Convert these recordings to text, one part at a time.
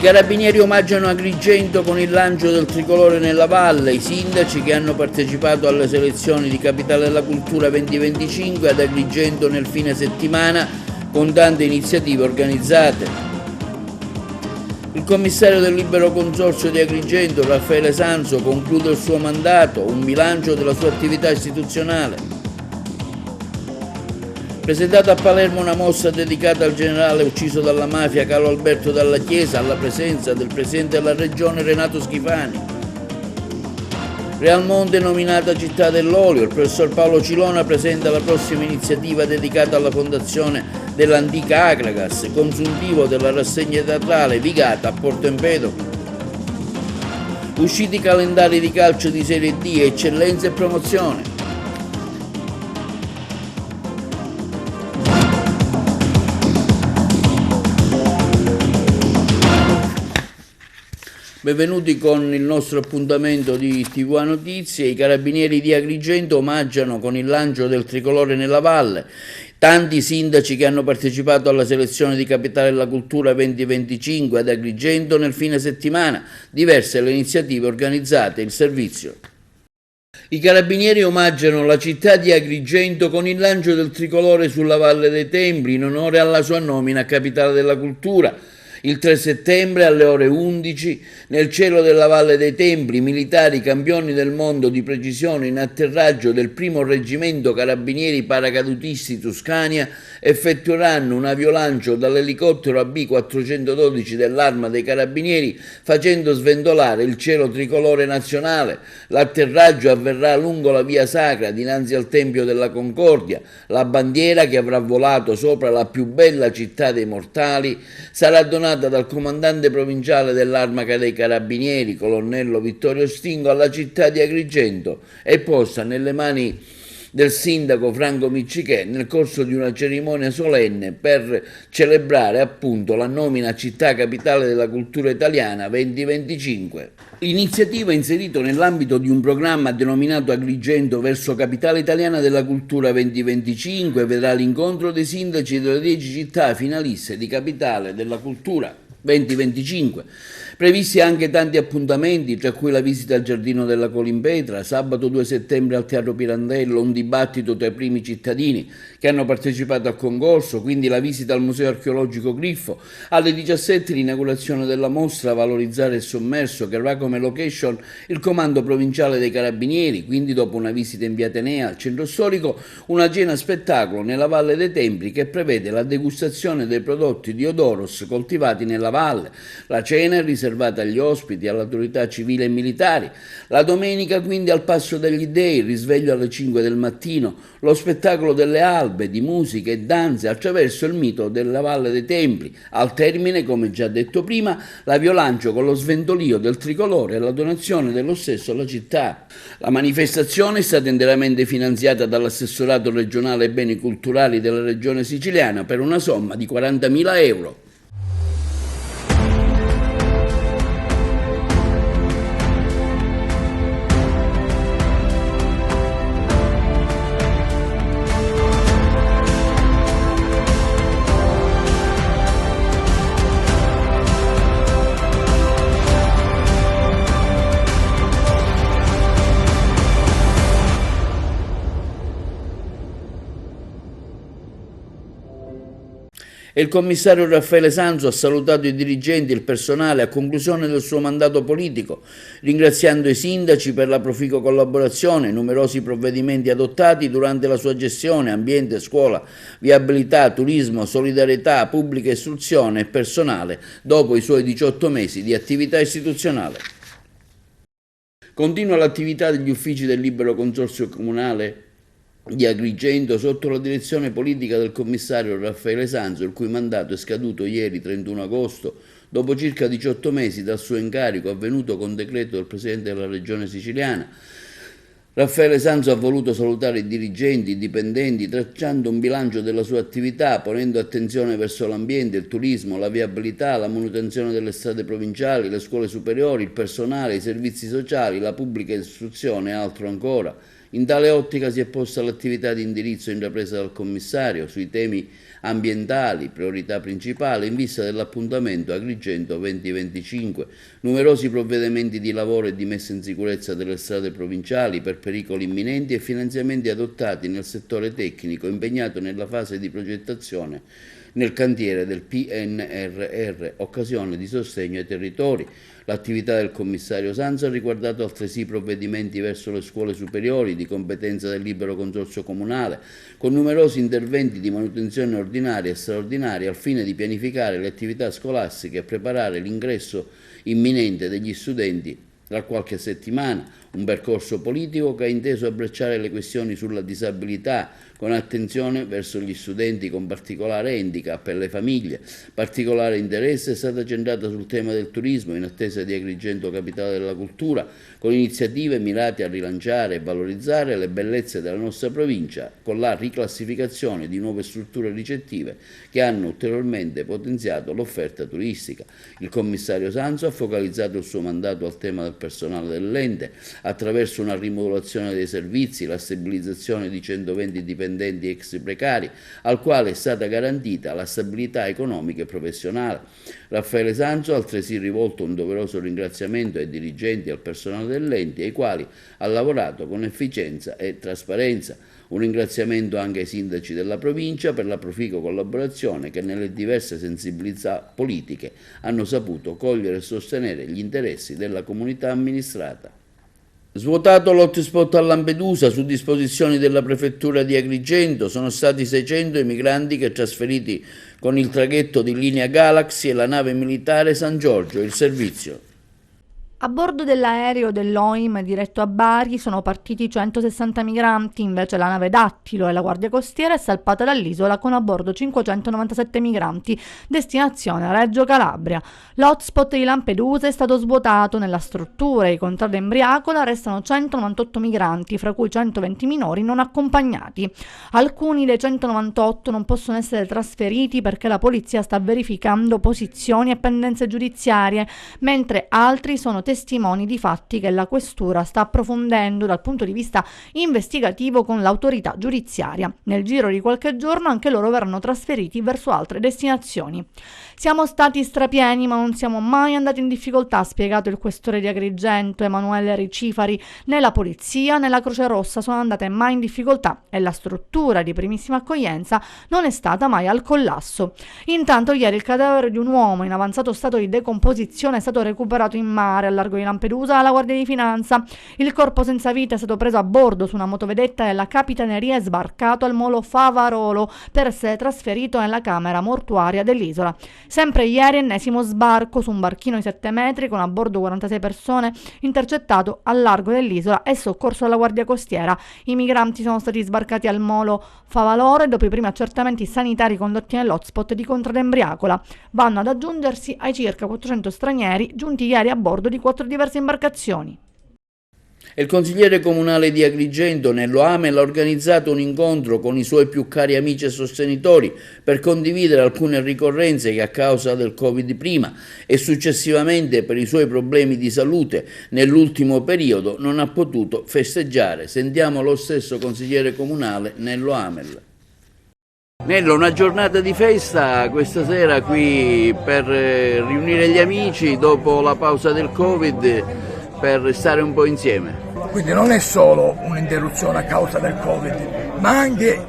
Carabinieri omaggiano Agrigento con il lancio del tricolore nella valle. I sindaci che hanno partecipato alle selezioni di Capitale della Cultura 2025 ad Agrigento nel fine settimana con tante iniziative organizzate. Il commissario del Libero Consorzio di Agrigento, Raffaele Sanzo, conclude il suo mandato, un bilancio della sua attività istituzionale. Presentata a Palermo una mostra dedicata al generale ucciso dalla mafia Carlo Alberto Dalla Chiesa, alla presenza del presidente della regione Renato Schifani. Realmonte nominata città dell'olio, il professor Paolo Cilona presenta la prossima iniziativa dedicata alla fondazione dell'antica Agragas, consuntivo della rassegna teatrale Vigata a Porto Empedocle. Usciti i calendari di calcio di Serie D, eccellenza e promozione. Benvenuti con il nostro appuntamento di TV Notizie. I Carabinieri di Agrigento omaggiano con il lancio del tricolore nella valle. Tanti sindaci che hanno partecipato alla selezione di Capitale della Cultura 2025 ad Agrigento nel fine settimana, diverse le iniziative organizzate il servizio. I Carabinieri omaggiano la città di Agrigento con il lancio del tricolore sulla Valle dei Templi in onore alla sua nomina a Capitale della Cultura. Il 3 settembre alle ore 11, nel cielo della Valle dei Templi, i militari campioni del mondo di precisione in atterraggio del primo reggimento Carabinieri Paracadutisti Tuscania effettueranno un aviolancio dall'elicottero AB-412 dell'Arma dei Carabinieri, facendo sventolare il cielo tricolore nazionale. L'atterraggio avverrà lungo la via Sacra, dinanzi al Tempio della Concordia. La bandiera, che avrà volato sopra la più bella città dei mortali, sarà donata dal comandante provinciale dell'Arma dei Carabinieri, colonnello Vittorio Stingo, alla città di Agrigento e posta nelle mani del sindaco Franco Miccichè nel corso di una cerimonia solenne per celebrare appunto la nomina a città capitale della cultura italiana 2025. L'iniziativa è inserita nell'ambito di un programma denominato Agrigento verso Capitale Italiana della Cultura 2025 e vedrà l'incontro dei sindaci delle 10 città finaliste di Capitale della Cultura 2025. Previsti anche tanti appuntamenti, tra cui la visita al Giardino della Colimpetra, sabato 2 settembre al Teatro Pirandello, un dibattito tra i primi cittadini che hanno partecipato al concorso, quindi la visita al Museo Archeologico Griffo, alle 17 l'inaugurazione della mostra Valorizzare il sommerso, che avrà come location il Comando Provinciale dei Carabinieri, quindi dopo una visita in via Atenea al centro storico, una cena spettacolo nella Valle dei Templi che prevede la degustazione dei prodotti di Odoros coltivati nella valle. La cena è riservata agli ospiti, all'autorità civile e militari. La domenica quindi al Passo degli Dei, il risveglio alle 5 del mattino, lo spettacolo delle albe, di musica e danze attraverso il mito della Valle dei Templi. Al termine, come già detto prima, l'aviolancio con lo sventolio del tricolore e la donazione dello stesso alla città. La manifestazione è stata interamente finanziata dall'assessorato regionale beni culturali della regione siciliana per una somma di 40.000 euro. E il commissario Raffaele Sanzo ha salutato i dirigenti e il personale a conclusione del suo mandato politico, ringraziando i sindaci per la proficua collaborazione, numerosi provvedimenti adottati durante la sua gestione, ambiente, scuola, viabilità, turismo, solidarietà, pubblica istruzione e personale, dopo i suoi 18 mesi di attività istituzionale. Continua l'attività degli uffici del Libero Consorzio Comunale di Agrigento sotto la direzione politica del commissario Raffaele Sanzo, il cui mandato è scaduto ieri 31 agosto, dopo circa 18 mesi dal suo incarico avvenuto con decreto del Presidente della Regione Siciliana. Raffaele Sanzo ha voluto salutare i dirigenti, i dipendenti, tracciando un bilancio della sua attività, ponendo attenzione verso l'ambiente, il turismo, la viabilità, la manutenzione delle strade provinciali, le scuole superiori, il personale, i servizi sociali, la pubblica istruzione e altro ancora. In tale ottica si è posta l'attività di indirizzo intrapresa dal commissario sui temi ambientali, priorità principale in vista dell'appuntamento Agrigento 2025, numerosi provvedimenti di lavoro e di messa in sicurezza delle strade provinciali per pericoli imminenti e finanziamenti adottati nel settore tecnico impegnato nella fase di progettazione nel cantiere del PNRR, occasione di sostegno ai territori. L'attività del commissario Sanzo ha riguardato altresì provvedimenti verso le scuole superiori di competenza del libero consorzio comunale, con numerosi interventi di manutenzione ordinaria e straordinaria al fine di pianificare le attività scolastiche e preparare l'ingresso imminente degli studenti tra qualche settimana. Un percorso politico che ha inteso abbracciare le questioni sulla disabilità con attenzione verso gli studenti con particolare handicap e le famiglie. Particolare interesse è stata centrata sul tema del turismo in attesa di Agrigento capitale della cultura, con iniziative mirate a rilanciare e valorizzare le bellezze della nostra provincia, con la riclassificazione di nuove strutture ricettive che hanno ulteriormente potenziato l'offerta turistica. Il commissario Sanzo ha focalizzato il suo mandato al tema del personale dell'ente, attraverso una rimodulazione dei servizi, la stabilizzazione di 120 dipendenti ex precari, al quale è stata garantita la stabilità economica e professionale. Raffaele Sanzo ha altresì rivolto un doveroso ringraziamento ai dirigenti e al personale dell'ente, ai quali ha lavorato con efficienza e trasparenza. Un ringraziamento anche ai sindaci della provincia per la proficua collaborazione che nelle diverse sensibilità politiche hanno saputo cogliere e sostenere gli interessi della comunità amministrata. Svuotato l'hotspot a Lampedusa, su disposizioni della prefettura di Agrigento, sono stati 600 i migranti che trasferiti con il traghetto di linea Galaxy e la nave militare San Giorgio, il servizio. A bordo dell'aereo dell'OIM diretto a Bari sono partiti 160 migranti, invece la nave Dattilo e la Guardia Costiera è salpata dall'isola con a bordo 597 migranti, destinazione Reggio Calabria. L'hotspot di Lampedusa è stato svuotato nella struttura e i contrada Embriacola restano 198 migranti, fra cui 120 minori non accompagnati. Alcuni dei 198 non possono essere trasferiti perché la polizia sta verificando posizioni e pendenze giudiziarie, mentre altri sono testimoni di fatti che la questura sta approfondendo dal punto di vista investigativo con l'autorità giudiziaria. Nel giro di qualche giorno anche loro verranno trasferiti verso altre destinazioni. Siamo stati strapieni ma non siamo mai andati in difficoltà, ha spiegato il questore di Agrigento Emanuele Ricifari. Né la polizia né la Croce Rossa sono andate mai in difficoltà e la struttura di primissima accoglienza non è stata mai al collasso. Intanto ieri il cadavere di un uomo in avanzato stato di decomposizione è stato recuperato in mare al largo di Lampedusa dalla Guardia di Finanza. Il corpo senza vita è stato preso a bordo su una motovedetta della Capitaneria e sbarcato al molo Favarolo per essere trasferito nella camera mortuaria dell'isola. Sempre ieri ennesimo sbarco su un barchino di 7 metri con a bordo 46 persone, intercettato al largo dell'isola e soccorso dalla Guardia Costiera. I migranti sono stati sbarcati al molo Favaloro dopo i primi accertamenti sanitari condotti nell'hotspot di Contrada Embriacola. Vanno ad aggiungersi ai circa 400 stranieri giunti ieri a bordo di 4 diverse imbarcazioni. Il consigliere comunale di Agrigento, Nello Amel, ha organizzato un incontro con i suoi più cari amici e sostenitori per condividere alcune ricorrenze che a causa del Covid prima e successivamente per i suoi problemi di salute nell'ultimo periodo non ha potuto festeggiare. Sentiamo lo stesso consigliere comunale Nello Amel. Nello, una giornata di festa questa sera qui per riunire gli amici dopo la pausa del Covid, per stare un po' insieme. Quindi non è solo un'interruzione a causa del Covid, ma anche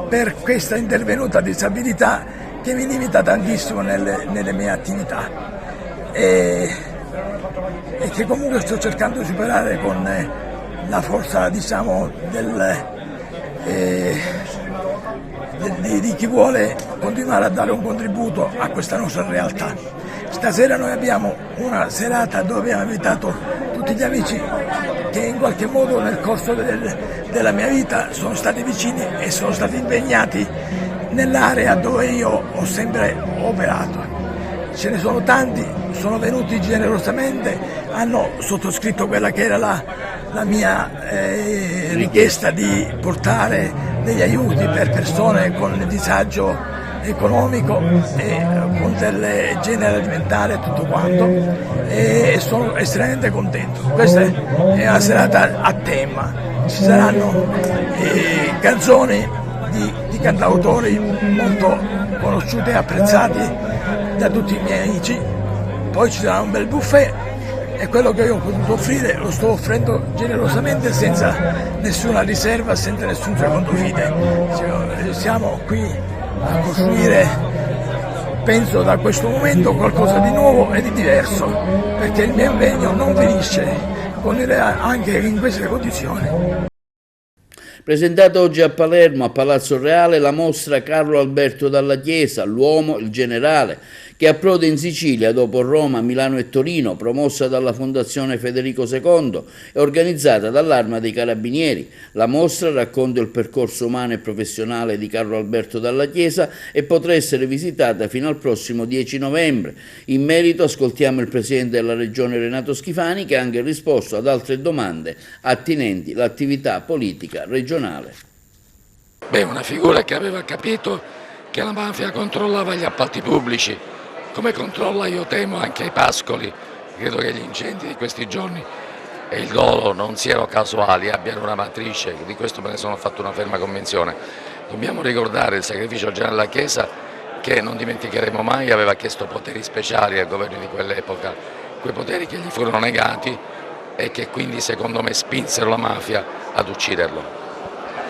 per questa intervenuta disabilità che mi limita tantissimo nelle mie attività e che comunque sto cercando di superare con la forza, diciamo, di chi vuole continuare a dare un contributo a questa nostra realtà. Stasera noi abbiamo una serata dove abbiamo invitato tutti gli amici che in qualche modo nel corso della mia vita sono stati vicini e sono stati impegnati nell'area dove io ho sempre operato. Ce ne sono tanti, sono venuti generosamente, hanno sottoscritto quella che era la mia richiesta di portare degli aiuti per persone con disagio economico e con del genere alimentare e tutto quanto, e sono estremamente contento. Questa è una serata a tema, ci saranno canzoni di cantautori molto conosciuti e apprezzati da tutti i miei amici, poi ci sarà un bel buffet e quello che io ho potuto offrire lo sto offrendo generosamente, senza nessuna riserva, senza nessun secondo fine. Siamo qui a costruire, penso, da questo momento qualcosa di nuovo e di diverso, perché il mio impegno non finisce, continuerà anche in queste condizioni. Presentata oggi a Palermo, a Palazzo Reale, la mostra Carlo Alberto Dalla Chiesa, l'uomo, il generale, che approda in Sicilia dopo Roma, Milano e Torino, promossa dalla Fondazione Federico II e organizzata dall'Arma dei Carabinieri. La mostra racconta il percorso umano e professionale di Carlo Alberto Dalla Chiesa e potrà essere visitata fino al prossimo 10 novembre. In merito ascoltiamo il Presidente della Regione Renato Schifani, che ha anche risposto ad altre domande attinenti all'attività politica regionale. Una figura che aveva capito che la mafia controllava gli appalti pubblici, come controlla, io temo, anche i pascoli. Credo che gli incendi di questi giorni e il dolo non siano casuali, abbiano una matrice, di questo me ne sono fatto una ferma convinzione. Dobbiamo ricordare il sacrificio del generale Dalla Chiesa, che non dimenticheremo mai, aveva chiesto poteri speciali al governo di quell'epoca, quei poteri che gli furono negati e che quindi secondo me spinsero la mafia ad ucciderlo.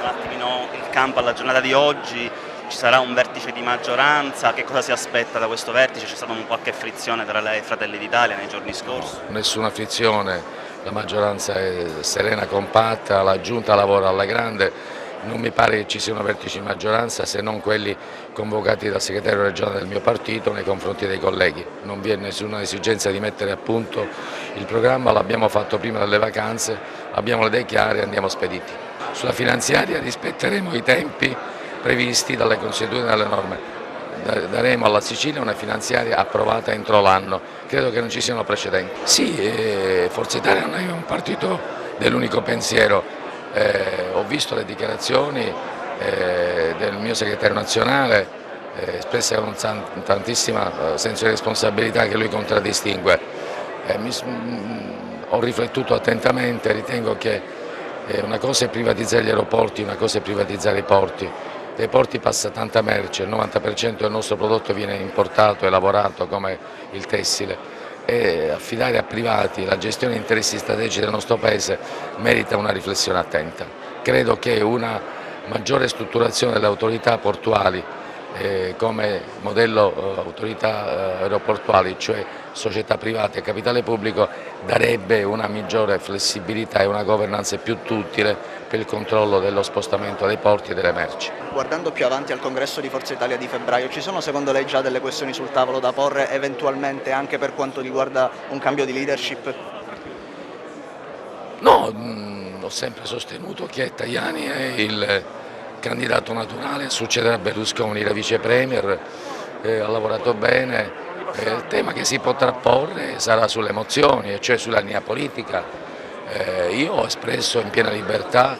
Un attimino il campo alla giornata di oggi. Ci sarà un vertice di maggioranza, che cosa si aspetta da questo vertice? C'è stata qualche frizione tra lei e Fratelli d'Italia nei giorni scorsi? Nessuna frizione, la maggioranza è serena, compatta, la giunta lavora alla grande, non mi pare che ci sia una vertice di maggioranza se non quelli convocati dal segretario regionale del mio partito nei confronti dei colleghi. Non vi è nessuna esigenza di mettere a punto il programma, l'abbiamo fatto prima delle vacanze, abbiamo le idee chiare e andiamo spediti. Sulla finanziaria rispetteremo i tempi previsti dalle consuetudini e dalle norme. Daremo alla Sicilia una finanziaria approvata entro l'anno, credo che non ci siano precedenti. Sì, Forza Italia non è un partito dell'unico pensiero, ho visto le dichiarazioni del mio segretario nazionale espresse con tantissimo senso di responsabilità che lui contraddistingue. Ho riflettuto attentamente, ritengo che una cosa è privatizzare gli aeroporti, una cosa è privatizzare i porti. Dai porti passa tanta merce, il 90% del nostro prodotto viene importato e lavorato come il tessile, e affidare a privati la gestione di interessi strategici del nostro Paese merita una riflessione attenta. Credo che una maggiore strutturazione delle autorità portuali come modello autorità aeroportuali, cioè società private e capitale pubblico, darebbe una maggiore flessibilità e una governanza più duttile per il controllo dello spostamento dei porti e delle merci. Guardando più avanti al congresso di Forza Italia di febbraio, ci sono secondo lei già delle questioni sul tavolo da porre, eventualmente anche per quanto riguarda un cambio di leadership? No, ho sempre sostenuto che Tajani è il candidato naturale, succederà a Berlusconi, la vice premier, ha lavorato bene, il tema che si potrà porre sarà sulle emozioni, cioè sulla linea politica. Io ho espresso in piena libertà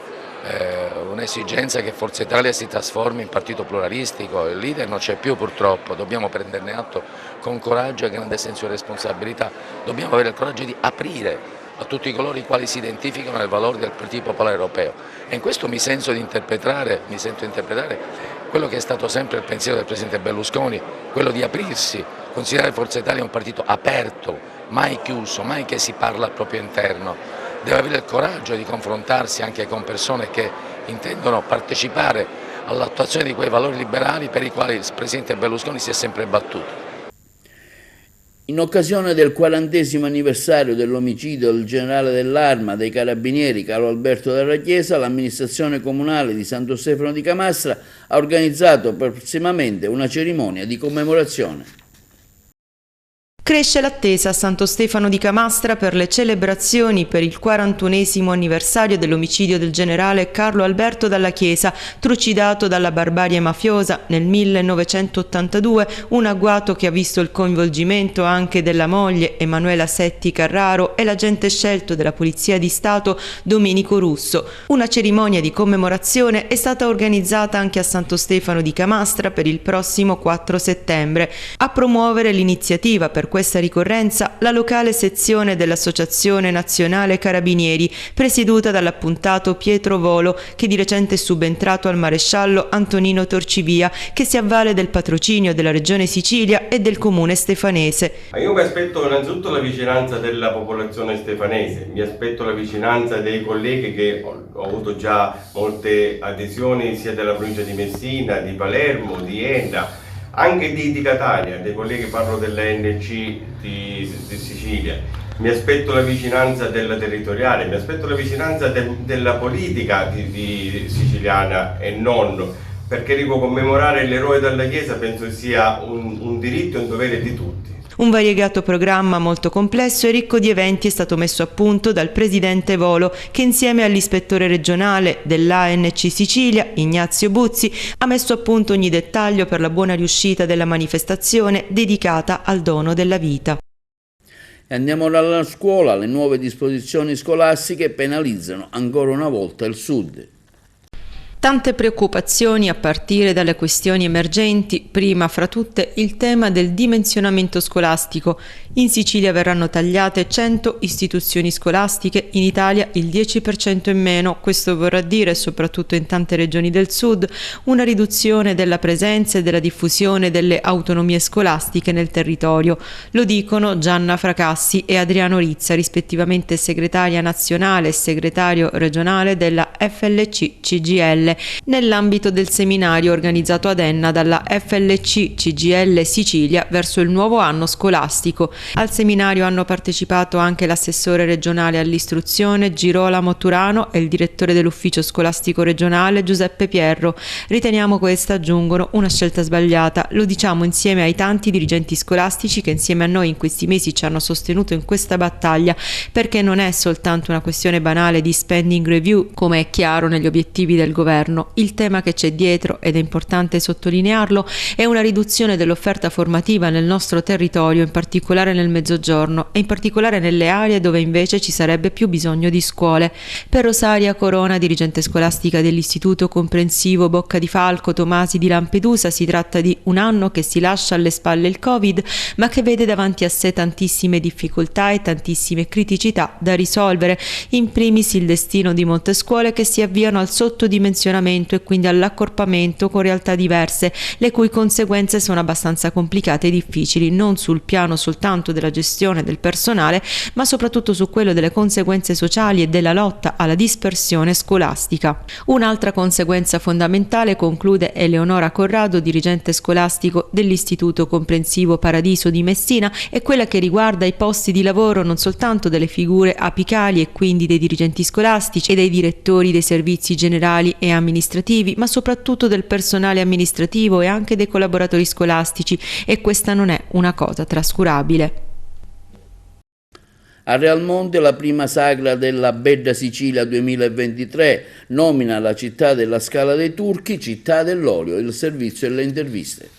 un'esigenza che Forza Italia si trasformi in partito pluralistico, il leader non c'è più purtroppo, dobbiamo prenderne atto con coraggio e grande senso di responsabilità, dobbiamo avere il coraggio di aprire a tutti coloro i quali si identificano nel valore del Partito Popolare Europeo, e in questo mi sento di interpretare quello che è stato sempre il pensiero del Presidente Berlusconi, quello di aprirsi, considerare Forza Italia un partito aperto, mai chiuso, mai che si parla al proprio interno, deve avere il coraggio di confrontarsi anche con persone che intendono partecipare all'attuazione di quei valori liberali per i quali il Presidente Berlusconi si è sempre battuto. In occasione del 40° anniversario dell'omicidio del generale dell'Arma dei Carabinieri Carlo Alberto Dalla Chiesa, l'amministrazione comunale di Santo Stefano di Camastra ha organizzato prossimamente una cerimonia di commemorazione. Cresce l'attesa a Santo Stefano di Camastra per le celebrazioni per il 41° anniversario dell'omicidio del generale Carlo Alberto Dalla Chiesa, trucidato dalla barbarie mafiosa nel 1982, un agguato che ha visto il coinvolgimento anche della moglie Emanuela Setti Carraro Marcello e l'agente scelto della Polizia di Stato Domenico Russo. Una cerimonia di commemorazione è stata organizzata anche a Santo Stefano di Camastra per il prossimo 4 settembre. A promuovere l'iniziativa per questa ricorrenza la locale sezione dell'Associazione Nazionale Carabinieri, presieduta dall'appuntato Pietro Volo, che di recente è subentrato al maresciallo Antonino Torcivia, che si avvale del patrocinio della Regione Sicilia e del Comune stefanese. Io mi aspetto innanzitutto la vicinanza della popolazione stefanese, mi aspetto la vicinanza dei colleghi che ho avuto già molte adesioni sia della provincia di Messina, di Palermo, di Enna, anche di Catania, dei colleghi, parlo dell'ANC di Sicilia. Mi aspetto la vicinanza della territoriale, mi aspetto la vicinanza della politica di siciliana e non, perché dico, commemorare l'eroe della Chiesa penso sia un diritto e un dovere di tutti. Un variegato programma molto complesso e ricco di eventi è stato messo a punto dal presidente Volo, che insieme all'ispettore regionale dell'ANC Sicilia, Ignazio Buzzi, ha messo a punto ogni dettaglio per la buona riuscita della manifestazione dedicata al dono della vita. E andiamo dalla scuola. Le nuove disposizioni scolastiche penalizzano ancora una volta il Sud. Tante preoccupazioni a partire dalle questioni emergenti, prima fra tutte il tema del dimensionamento scolastico. In Sicilia verranno tagliate 100 istituzioni scolastiche, in Italia il 10% in meno. Questo vorrà dire, soprattutto in tante regioni del sud, una riduzione della presenza e della diffusione delle autonomie scolastiche nel territorio. Lo dicono Gianna Fracassi e Adriano Rizza, rispettivamente segretaria nazionale e segretario regionale della FLC-CGL, nell'ambito del seminario organizzato ad Enna dalla FLC-CGL Sicilia verso il nuovo anno scolastico. Al seminario hanno partecipato anche l'assessore regionale all'istruzione Girolamo Turano e il direttore dell'ufficio scolastico regionale Giuseppe Pierro. Riteniamo questa, aggiungono, una scelta sbagliata. Lo diciamo insieme ai tanti dirigenti scolastici che insieme a noi in questi mesi ci hanno sostenuto in questa battaglia, perché non è soltanto una questione banale di spending review, come è chiaro negli obiettivi del governo. Il tema che c'è dietro, ed è importante sottolinearlo, è una riduzione dell'offerta formativa nel nostro territorio, in particolare nel Mezzogiorno e in particolare nelle aree dove invece ci sarebbe più bisogno di scuole. Per Rosaria Corona, dirigente scolastica dell'Istituto Comprensivo Bocca di Falco Tomasi di Lampedusa, si tratta di un anno che si lascia alle spalle il Covid, ma che vede davanti a sé tantissime difficoltà e tantissime criticità da risolvere, in primis il destino di molte scuole che si avviano al sottodimensionamento e quindi all'accorpamento con realtà diverse, le cui conseguenze sono abbastanza complicate e difficili, non sul piano soltanto della gestione del personale, ma soprattutto su quello delle conseguenze sociali e della lotta alla dispersione scolastica. Un'altra conseguenza fondamentale, conclude Eleonora Corrado, dirigente scolastico dell'Istituto Comprensivo Paradiso di Messina, è quella che riguarda i posti di lavoro non soltanto delle figure apicali e quindi dei dirigenti scolastici e dei direttori dei servizi generali e amministrativi, ma soprattutto del personale amministrativo e anche dei collaboratori scolastici, e questa non è una cosa trascurabile. A Realmonte la prima sagra della Bella Sicilia 2023 nomina la città della Scala dei Turchi città dell'olio, il servizio e le interviste.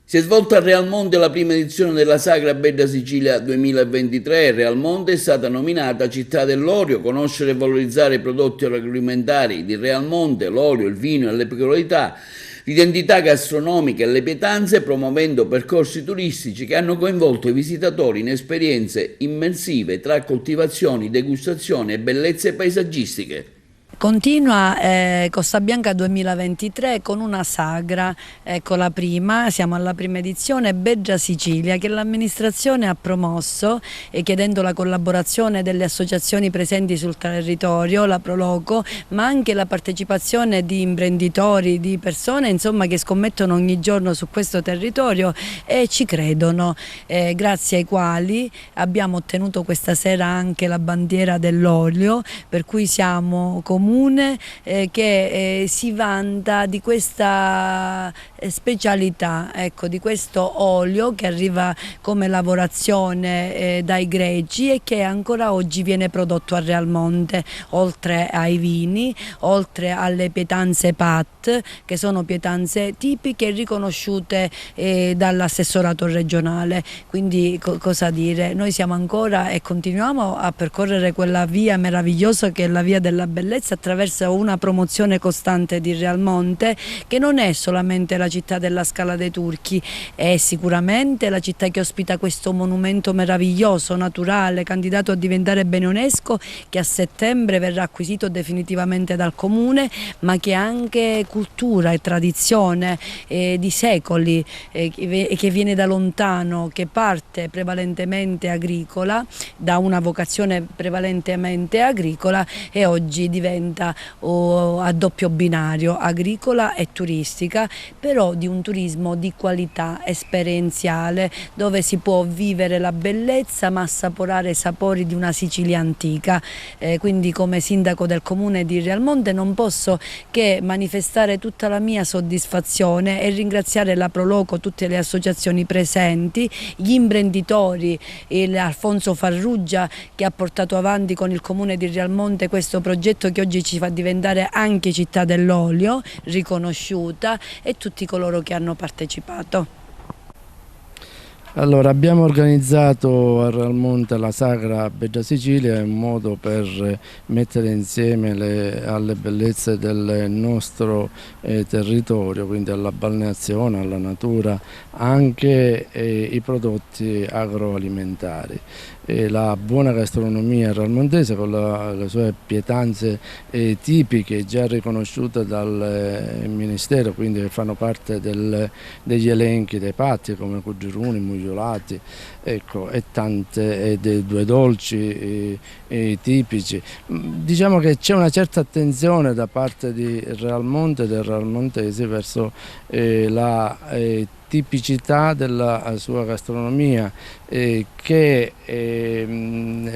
Si è svolta a Realmonte la prima edizione della Sagra Bella Sicilia 2023 e Realmonte è stata nominata Città dell'Olio. Conoscere e valorizzare i prodotti agroalimentari di Realmonte, l'olio, il vino e le peculiarità, l'identità gastronomica e le pietanze, promuovendo percorsi turistici che hanno coinvolto i visitatori in esperienze immersive tra coltivazioni, degustazioni e bellezze paesaggistiche. Continua Costa Bianca 2023 con una sagra, ecco la prima, siamo alla prima edizione, Bella Sicilia, che l'amministrazione ha promosso chiedendo la collaborazione delle associazioni presenti sul territorio, la Proloco, ma anche la partecipazione di imprenditori, di persone insomma che scommettono ogni giorno su questo territorio e ci credono, grazie ai quali abbiamo ottenuto questa sera anche la bandiera dell'olio, per cui siamo comunque comune che si vanta di questa specialità, ecco, di questo olio che arriva come lavorazione dai greci e che ancora oggi viene prodotto a Realmonte, oltre ai vini, oltre alle pietanze PAT, che sono pietanze tipiche riconosciute dall'assessorato regionale. Quindi cosa dire? Noi siamo ancora e continuiamo a percorrere quella via meravigliosa che è la via della bellezza, attraverso una promozione costante di Realmonte, che non è solamente la città della Scala dei Turchi, è sicuramente la città che ospita questo monumento meraviglioso, naturale, candidato a diventare bene UNESCO, che a settembre verrà acquisito definitivamente dal comune, ma che ha anche cultura e tradizione di secoli, che viene da lontano, che parte prevalentemente agricola, da una vocazione prevalentemente agricola, e oggi diventa a doppio binario, agricola e turistica, però di un turismo di qualità, esperienziale, dove si può vivere la bellezza ma assaporare i sapori di una Sicilia antica. Quindi come sindaco del comune di Realmonte non posso che manifestare tutta la mia soddisfazione e ringraziare la Proloco, tutte le associazioni presenti, gli imprenditori, Alfonso Farrugia che ha portato avanti con il comune di Realmonte questo progetto che oggi ci fa diventare anche città dell'olio riconosciuta, e tutti coloro che hanno partecipato. Allora, abbiamo organizzato a Realmonte la Sagra Beggia Sicilia, un modo per mettere insieme alle bellezze del nostro territorio, quindi alla balneazione, alla natura, anche i prodotti agroalimentari. La buona gastronomia realmontese con le sue pietanze tipiche già riconosciute dal Ministero, quindi che fanno parte degli elenchi dei patti come cugiruni, mugliolati, ecco, e tante dei due dolci tipici. Diciamo che c'è una certa attenzione da parte di Realmonte e dei realmontesi verso la tipicità della sua gastronomia, che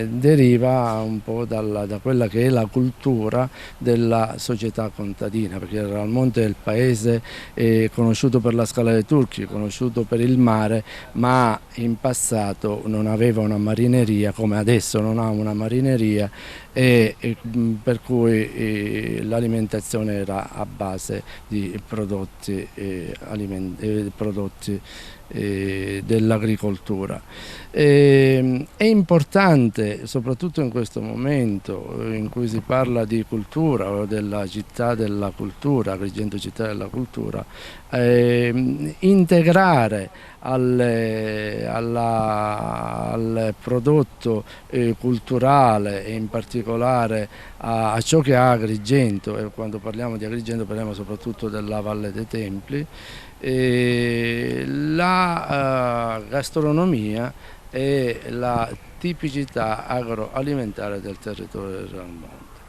deriva un po' da quella che è la cultura della società contadina, perché Realmonte è il paese conosciuto per la Scala dei Turchi, conosciuto per il mare, ma in passato non aveva una marineria come adesso non ha una marineria, e per cui l'alimentazione era a base di prodotti dell'agricoltura. È importante, soprattutto in questo momento in cui si parla di cultura o della città della cultura, Agrigento città della cultura, integrare al prodotto culturale, e in particolare a ciò che ha Agrigento, e quando parliamo di Agrigento parliamo soprattutto della Valle dei Templi, la gastronomia e la tipicità agroalimentare del territorio del Realmonte.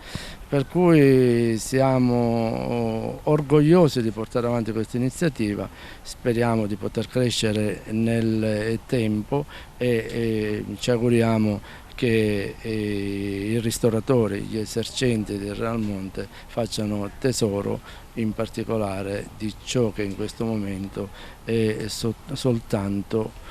Per cui siamo orgogliosi di portare avanti questa iniziativa, speriamo di poter crescere nel tempo e ci auguriamo che i ristoratori, gli esercenti del Realmonte facciano tesoro in particolare di ciò che in questo momento è soltanto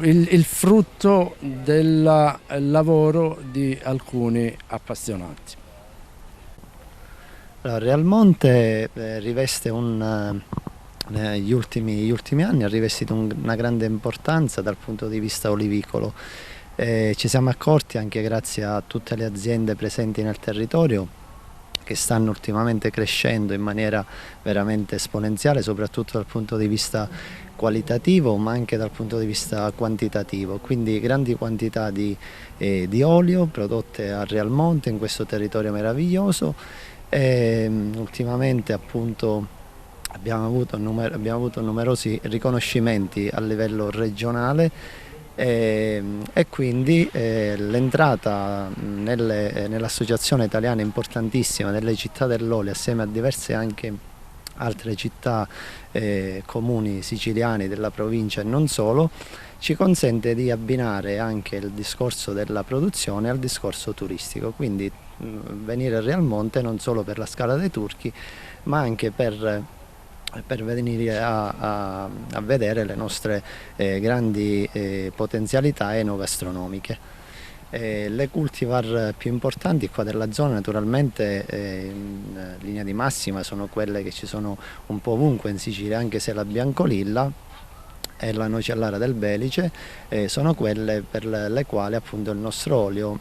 il frutto del lavoro di alcuni appassionati. Allora, Realmonte riveste negli ultimi anni ha rivestito una grande importanza dal punto di vista olivicolo. Ci siamo accorti, anche grazie a tutte le aziende presenti nel territorio, che stanno ultimamente crescendo in maniera veramente esponenziale, soprattutto dal punto di vista qualitativo ma anche dal punto di vista quantitativo, quindi grandi quantità di olio prodotte a Realmonte in questo territorio meraviglioso. Ultimamente appunto abbiamo avuto numerosi riconoscimenti a livello regionale, e quindi l'entrata nell'associazione italiana importantissima delle città dell'olio, assieme a diverse anche altre città, comuni siciliani della provincia e non solo, ci consente di abbinare anche il discorso della produzione al discorso turistico, quindi venire a Realmonte non solo per la Scala dei Turchi, ma anche per venire a vedere le nostre grandi potenzialità enogastronomiche. Le cultivar più importanti qua della zona naturalmente in linea di massima sono quelle che ci sono un po' ovunque in Sicilia, anche se la biancolilla e la nocellara del Belice sono quelle per le quali appunto il nostro olio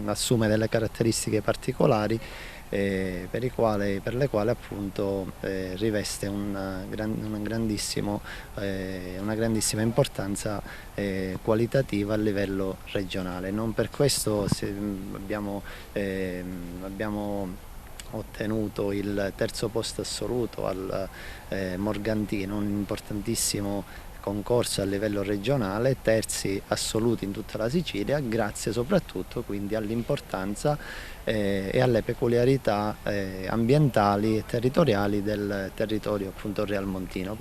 assume delle caratteristiche particolari per le quali appunto riveste una grandissima importanza qualitativa a livello regionale. Non per questo abbiamo ottenuto il terzo posto assoluto al Morgantino, un importantissimo concorso a livello regionale, terzi assoluti in tutta la Sicilia, grazie soprattutto quindi all'importanza e alle peculiarità ambientali e territoriali del territorio appunto realmontino.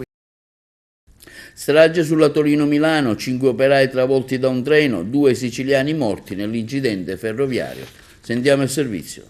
Strage sulla Torino-Milano, 5 operai travolti da un treno, 2 siciliani morti nell'incidente ferroviario. Sentiamo il servizio.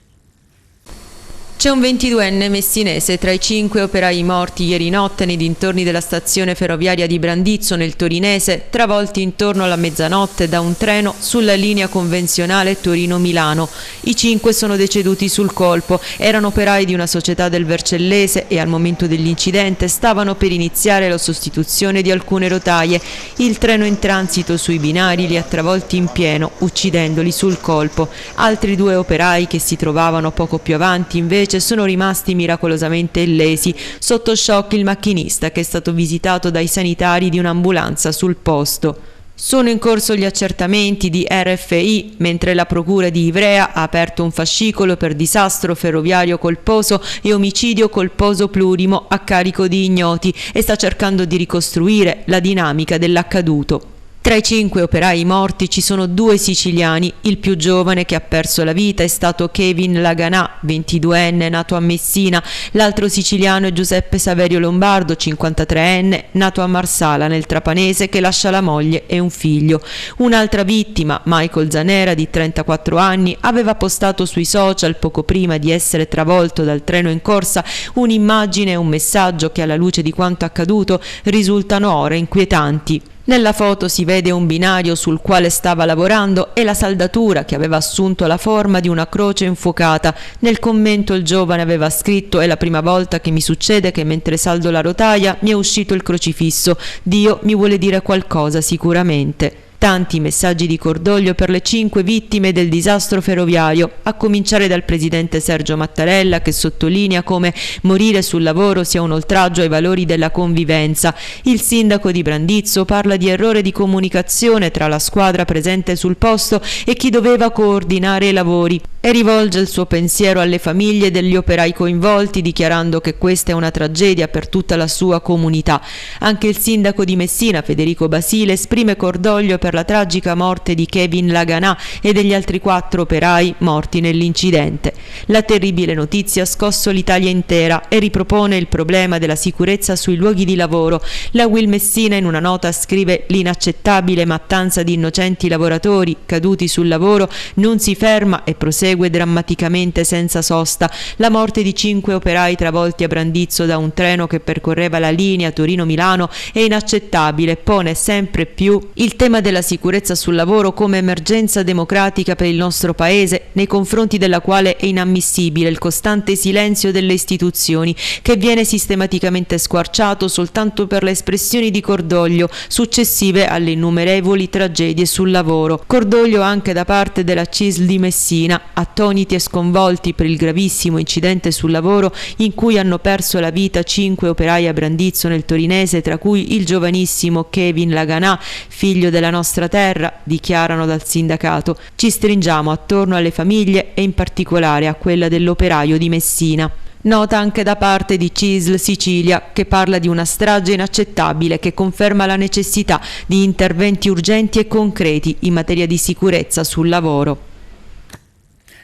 C'è un 22enne messinese tra i 5 operai morti ieri notte nei dintorni della stazione ferroviaria di Brandizzo nel Torinese, travolti intorno alla mezzanotte da un treno sulla linea convenzionale Torino-Milano. I 5 sono deceduti sul colpo, erano operai di una società del Vercellese e al momento dell'incidente stavano per iniziare la sostituzione di alcune rotaie. Il treno in transito sui binari li ha travolti in pieno, uccidendoli sul colpo. Altri 2 operai che si trovavano poco più avanti invece sono rimasti miracolosamente illesi. Sotto shock il macchinista, che è stato visitato dai sanitari di un'ambulanza sul posto. Sono in corso gli accertamenti di RFI, mentre la procura di Ivrea ha aperto un fascicolo per disastro ferroviario colposo e omicidio colposo plurimo a carico di ignoti e sta cercando di ricostruire la dinamica dell'accaduto. Tra i 5 operai morti ci sono 2 siciliani. Il più giovane che ha perso la vita è stato Kevin Laganà, 22enne, nato a Messina. L'altro siciliano è Giuseppe Saverio Lombardo, 53enne, nato a Marsala nel Trapanese, che lascia la moglie e un figlio. Un'altra vittima, Michael Zanera, di 34 anni, aveva postato sui social poco prima di essere travolto dal treno in corsa un'immagine e un messaggio che, alla luce di quanto accaduto, risultano ora inquietanti. Nella foto si vede un binario sul quale stava lavorando e la saldatura che aveva assunto la forma di una croce infuocata. Nel commento il giovane aveva scritto: «È la prima volta che mi succede che mentre saldo la rotaia mi è uscito il crocifisso. Dio mi vuole dire qualcosa sicuramente». Tanti messaggi di cordoglio per le 5 vittime del disastro ferroviario, a cominciare dal presidente Sergio Mattarella, che sottolinea come morire sul lavoro sia un oltraggio ai valori della convivenza. Il sindaco di Brandizzo parla di errore di comunicazione tra la squadra presente sul posto e chi doveva coordinare i lavori e rivolge il suo pensiero alle famiglie degli operai coinvolti, dichiarando che questa è una tragedia per tutta la sua comunità. Anche il sindaco di Messina, Federico Basile, esprime cordoglio per la tragica morte di Kevin Laganà e degli altri 4 operai morti nell'incidente. La terribile notizia ha scosso l'Italia intera e ripropone il problema della sicurezza sui luoghi di lavoro. La UIL Messina in una nota scrive: «L'inaccettabile mattanza di innocenti lavoratori caduti sul lavoro non si ferma e prosegue drammaticamente senza sosta. La morte di 5 operai travolti a Brandizzo da un treno che percorreva la linea Torino-Milano è inaccettabile e pone sempre più il tema della sicurezza sul lavoro come emergenza democratica per il nostro Paese, nei confronti della quale è inammissibile il costante silenzio delle istituzioni, che viene sistematicamente squarciato soltanto per le espressioni di cordoglio successive alle innumerevoli tragedie sul lavoro. Cordoglio anche da parte della CISL di Messina, attoniti e sconvolti per il gravissimo incidente sul lavoro in cui hanno perso la vita 5 operai a Brandizzo nel Torinese, tra cui il giovanissimo Kevin Laganà, figlio della nostra terra, dichiarano dal sindacato. Ci stringiamo attorno alle famiglie e in particolare a quella dell'operaio di Messina». Nota anche da parte di CISL Sicilia, che parla di una strage inaccettabile che conferma la necessità di interventi urgenti e concreti in materia di sicurezza sul lavoro.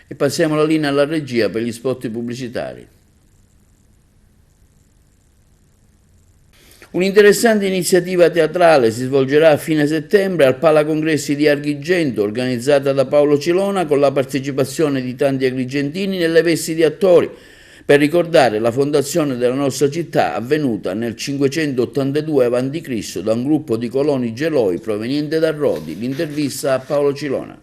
E passiamo la linea alla regia per gli spot pubblicitari. Un'interessante iniziativa teatrale si svolgerà a fine settembre al Palacongressi di Agrigento, organizzata da Paolo Cilona, con la partecipazione di tanti agrigentini nelle vesti di attori, per ricordare la fondazione della nostra città avvenuta nel 582 a.C. da un gruppo di coloni geloi proveniente da Rodi. L'intervista a Paolo Cilona.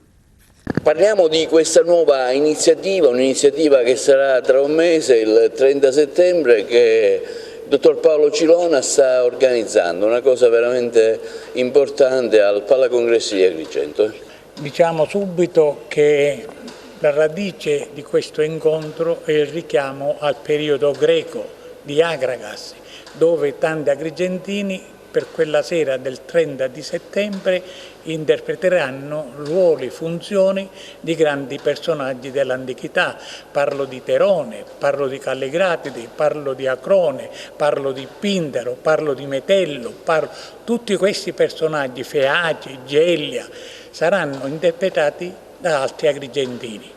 Parliamo di questa nuova iniziativa, un'iniziativa che sarà tra un mese, il 30 settembre, che il dottor Paolo Cilona sta organizzando, una cosa veramente importante al Palacongressi di Agrigento. Diciamo subito che la radice di questo incontro è il richiamo al periodo greco di Agragas, dove tanti agrigentini per quella sera del 30 di settembre interpreteranno ruoli, funzioni di grandi personaggi dell'antichità. Parlo di Terone, parlo di Calligratide, parlo di Acrone, parlo di Pindaro, parlo di Metello, tutti questi personaggi, Feaci, Gellia, saranno interpretati da altri agrigentini,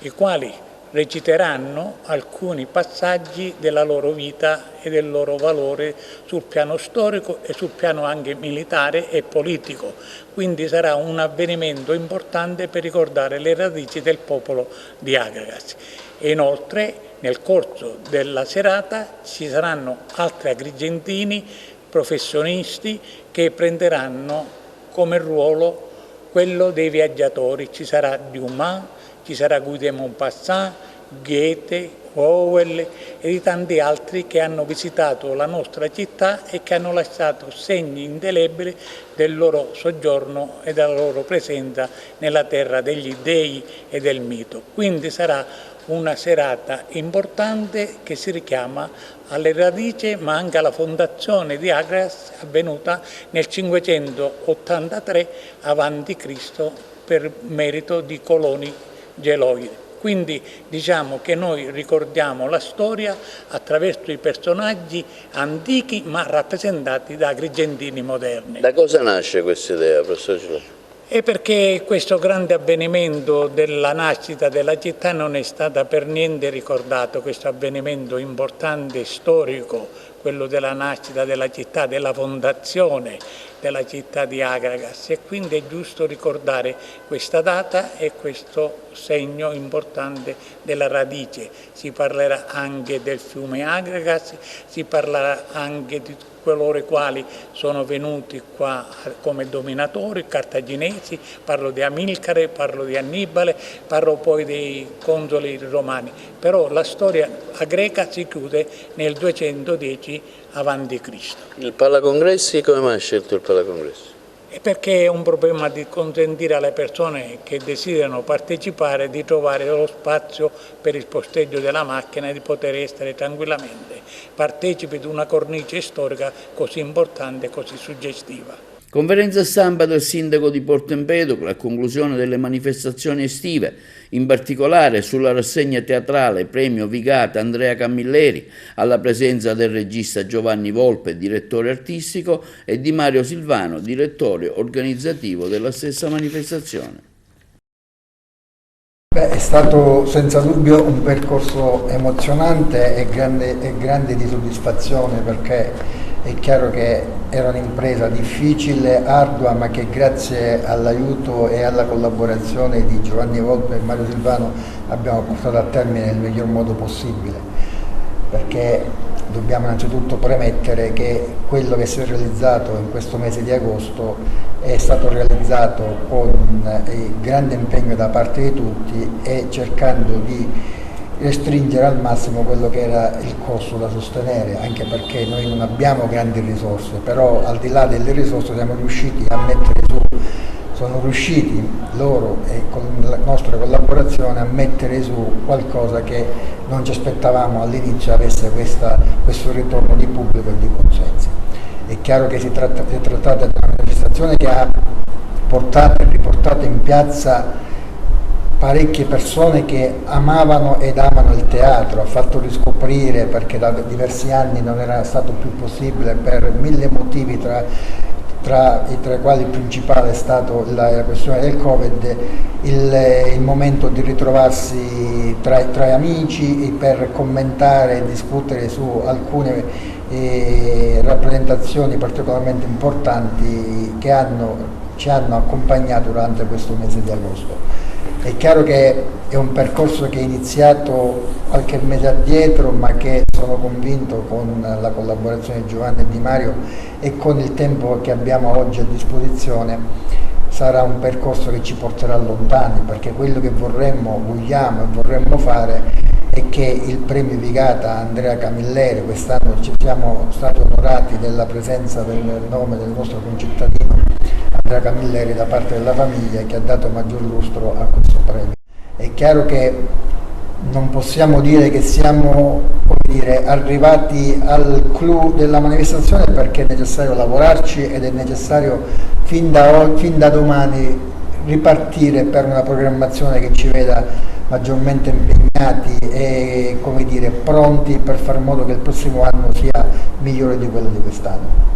i quali reciteranno alcuni passaggi della loro vita e del loro valore sul piano storico e sul piano anche militare e politico. Quindi sarà un avvenimento importante per ricordare le radici del popolo di Agragas. E inoltre nel corso della serata ci saranno altri agrigentini professionisti che prenderanno come ruolo quello dei viaggiatori. Ci sarà Dumas, ci sarà Guy de Maupassant, Goethe, Orwell e di tanti altri che hanno visitato la nostra città e che hanno lasciato segni indelebili del loro soggiorno e della loro presenza nella terra degli dei e del mito. Quindi sarà una serata importante che si richiama alle radici ma anche alla fondazione di Agragas avvenuta nel 583 a.C. per merito di coloni geloi. Quindi diciamo che noi ricordiamo la storia attraverso i personaggi antichi ma rappresentati da agrigentini moderni. Da cosa nasce questa idea, professor Cilona? E perché questo grande avvenimento della nascita della città non è stato per niente ricordato, questo avvenimento importante, storico, quello della nascita della città, della fondazione della città di Agragas, e quindi è giusto ricordare questa data e questo segno importante della radice. Si parlerà anche del fiume Agragas, si parlerà anche di coloro i quali sono venuti qua come dominatori cartaginesi, parlo di Amilcare, parlo di Annibale, parlo poi dei consoli romani, però la storia greca si chiude nel 210 a.C. Il Palacongressi, come mai ha scelto il Palacongressi? E perché è un problema di consentire alle persone che desiderano partecipare di trovare lo spazio per il posteggio della macchina e di poter essere tranquillamente partecipi di una cornice storica così importante e così suggestiva. Conferenza stampa del sindaco di Porto Empedocle a conclusione delle manifestazioni estive, in particolare sulla rassegna teatrale Premio Vigata Andrea Camilleri, alla presenza del regista Giovanni Volpe, direttore artistico, e di Mario Silvano, direttore organizzativo della stessa manifestazione. È stato senza dubbio un percorso emozionante e grande di soddisfazione, perché è chiaro che era un'impresa difficile, ardua, ma che grazie all'aiuto e alla collaborazione di Giovanni Volpe e Mario Silvano abbiamo portato a termine nel miglior modo possibile, perché dobbiamo innanzitutto premettere che quello che si è realizzato in questo mese di agosto è stato realizzato con grande impegno da parte di tutti e cercando di restringere al massimo quello che era il costo da sostenere, anche perché noi non abbiamo grandi risorse, però al di là delle risorse sono riusciti loro e con la nostra collaborazione a mettere su qualcosa che non ci aspettavamo all'inizio avesse questo ritorno di pubblico e di consensi. È chiaro che si tratta di una manifestazione che ha portato e riportato in piazza parecchie persone che amavano ed amano il teatro, ha fatto riscoprire, perché da diversi anni non era stato più possibile per mille motivi, tra tra i quali il principale è stato la questione del Covid, il momento di ritrovarsi tra amici per commentare e discutere su alcune rappresentazioni particolarmente importanti che ci hanno accompagnato durante questo mese di agosto. È chiaro che è un percorso che è iniziato qualche mese addietro, ma che sono convinto con la collaborazione di Giovanni e di Mario e con il tempo che abbiamo oggi a disposizione sarà un percorso che ci porterà lontani, perché quello che vogliamo e vorremmo fare è che il premio Vigata Andrea Camilleri, quest'anno ci siamo stati onorati della presenza del nome del nostro concittadino Andrea Camilleri da parte della famiglia, che ha dato maggior lustro a questo premio. È chiaro che non possiamo dire che siamo arrivati al clou della manifestazione, perché è necessario lavorarci ed è necessario fin da domani ripartire per una programmazione che ci veda maggiormente impegnati e pronti per far in modo che il prossimo anno sia migliore di quello di quest'anno.